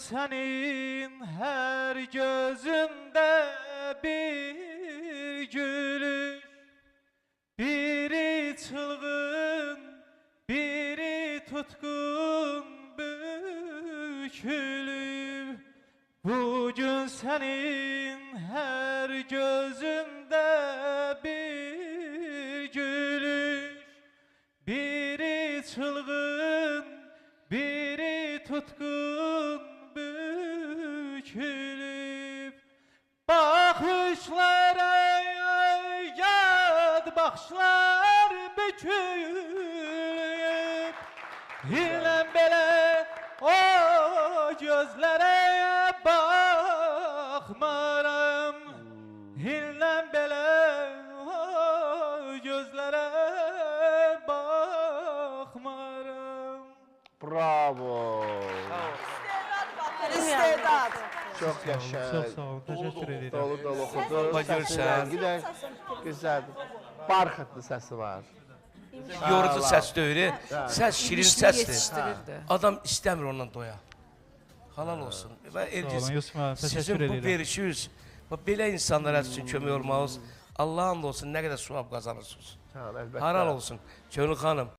senin her gözünde bir gülüş, biri çılgın, biri tutkun bükülür. Bugün senin her gözünde bir gülüş, biri çılgın, biri tutkun bükülüp. Bakışlara yad bakışlar bükülüp. Hillen bele o gözlere bakmaram, hillen bele o gözlere bakmaram. Bravo. İstedad. Çok yaşa. Çok sağ olun, teşekkür ederim. Dolu dolu okudu. Bacırsan. Gider. Güzel. Barxıtlı səsi var. Yorucu səs deyil. Səs şirin səsdir. Yetiştirirdi. Adam istəmir ondan doya. Halal olsun. Və Sağ olun Elgiz, Yusuf müəllim, sizin teşekkür bu ederim. verişiniz, belə insanlara sizin kömək olmağınız, Allah'ın olsun nə qədər suab qazanırsınız. Sağ ol, əlbəttə. Haral olsun. Könül xanım.